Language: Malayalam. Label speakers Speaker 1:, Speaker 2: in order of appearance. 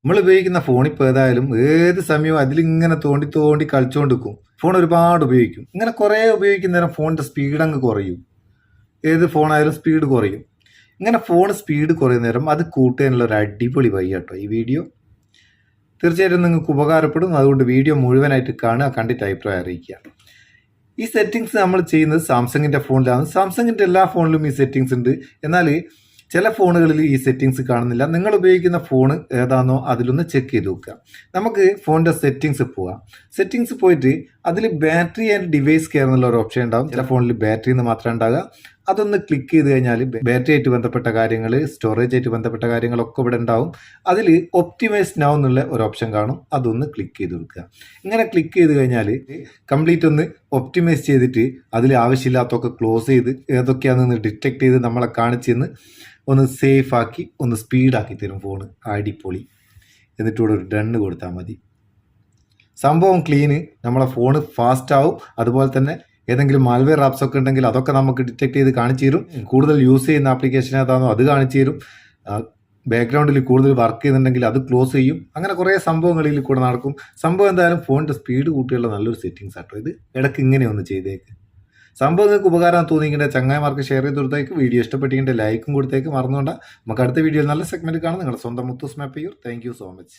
Speaker 1: നമ്മൾ ഉപയോഗിക്കുന്ന ഫോൺ ഇപ്പോൾ ഏതായാലും ഏത് സമയവും അതിലിങ്ങനെ തോണ്ടി തോണ്ടി കളിച്ചുകൊണ്ടിരിക്കും. ഫോൺ ഒരുപാട് ഉപയോഗിക്കും. ഇങ്ങനെ കുറേ ഉപയോഗിക്കുന്ന നേരം ഫോണിൻ്റെ സ്പീഡ് അങ്ങ് കുറയും. ഏത് ഫോണായാലും സ്പീഡ് കുറയും. ഇങ്ങനെ ഫോൺ സ്പീഡ് കുറയുന്ന നേരം അത് കൂട്ടാനുള്ള ഒരു അടിപൊളി വഴി കേട്ടോ ഈ വീഡിയോ. തീർച്ചയായിട്ടും നിങ്ങൾക്ക് ഉപകാരപ്പെടും. അതുകൊണ്ട് വീഡിയോ മുഴുവനായിട്ട് കാണുക, കണ്ടിട്ട് അഭിപ്രായം അറിയിക്കുക. ഈ സെറ്റിങ്സ് നമ്മൾ ചെയ്യുന്നത് സാംസങ്ങിൻ്റെ ഫോണിലാണ്. സാംസങ്ങിൻ്റെ എല്ലാ ഫോണിലും ഈ സെറ്റിങ്സ് ഉണ്ട്. എന്നാൽ ചില ഫോണുകളിൽ ഈ സെറ്റിങ്സ് കാണുന്നില്ല. നിങ്ങൾ ഉപയോഗിക്കുന്ന ഫോൺ ഏതാണോ അതിലൊന്ന് ചെക്ക് ചെയ്ത് നോക്കുക. നമുക്ക് ഫോണിൻ്റെ സെറ്റിങ്സ് പോവാം. സെറ്റിങ്സ് പോയിട്ട് അതിൽ ബാറ്ററി ആൻഡ് ഡിവൈസ് കെയർ എന്നുള്ള ഒരു ഓപ്ഷൻ ഉണ്ടാകും. ചില ഫോണിൽ ബാറ്ററി എന്ന് മാത്രമേ ഉണ്ടാകുക. അതൊന്ന് ക്ലിക്ക് ചെയ്ത് കഴിഞ്ഞാൽ ബാറ്ററി ആയിട്ട് ബന്ധപ്പെട്ട കാര്യങ്ങൾ, സ്റ്റോറേജ് ആയിട്ട് ബന്ധപ്പെട്ട കാര്യങ്ങളൊക്കെ ഇവിടെ ഉണ്ടാവും. അതിൽ ഒപ്റ്റിമൈസ് നൗ എന്നുള്ള ഒരു ഓപ്ഷൻ കാണും. അതൊന്ന് ക്ലിക്ക് ചെയ്ത് കൊടുക്കുക. ഇങ്ങനെ ക്ലിക്ക് ചെയ്ത് കഴിഞ്ഞാൽ കംപ്ലീറ്റ് ഒന്ന് ഒപ്റ്റിമൈസ് ചെയ്തിട്ട് അതിൽ ആവശ്യമില്ലാത്തൊക്കെ ക്ലോസ് ചെയ്ത് ഏതൊക്കെയാണെന്ന് ഡിറ്റക്ട് ചെയ്ത് നമ്മളെ കാണിച്ചെന്ന് ഒന്ന് സേഫ് ആക്കി ഒന്ന് സ്പീഡാക്കി തരും ഫോണ്. അടിപൊളി. എന്നിട്ടൂടെ ഒരു ഡണ്ണ് കൊടുത്താൽ മതി. സംഭവം ക്ലീന്. നമ്മളെ ഫോണ് ഫാസ്റ്റ് ആവും. അതുപോലെ തന്നെ ഏതെങ്കിലും മാൽവെയർ ആപ്സ് ഒക്കെ ഉണ്ടെങ്കിൽ അതൊക്കെ നമുക്ക് ഡിറ്റക്ട് ചെയ്ത് കാണിച്ചു തരും. കൂടുതൽ യൂസ് ചെയ്യുന്ന ആപ്ലിക്കേഷൻ ഏതാണോ അത് കാണിച്ചു തരും. ബാക്ക്ഗ്രൗണ്ടിൽ കൂടുതൽ വർക്ക് ചെയ്യുന്നുണ്ടെങ്കിൽ അത് ക്ലോസ് ചെയ്യും. അങ്ങനെ കുറേ സംഭവങ്ങളിൽ കൂടെ നടക്കും. സംഭവം എന്തായാലും ഫോണിൻ്റെ സ്പീഡ് കൂട്ടിയുള്ള നല്ലൊരു സെറ്റിങ്സ് ആട്ടോ ഇത്. ഇടയ്ക്ക് ഇങ്ങനെ ഒന്ന് ചെയ്തേക്ക്. സംഭവം നിങ്ങൾക്ക് ഉപകാരം തോന്നിക്കേണ്ട ചങ്ങായിമാർക്ക് ഷെയർ ചെയ്ത് കൊടുത്തേക്ക്. വീഡിയോ ഇഷ്ടപ്പെട്ടിട്ട് ലൈക്കും കൊടുത്തേക്ക്. മറന്നുകൊണ്ടാ നമുക്ക് അടുത്ത വീഡിയോയിൽ നല്ല സെഗ്മെന്റ് കാണാം. നിങ്ങളുടെ സ്വന്തം Muthoos Meppayur. Thank you so much.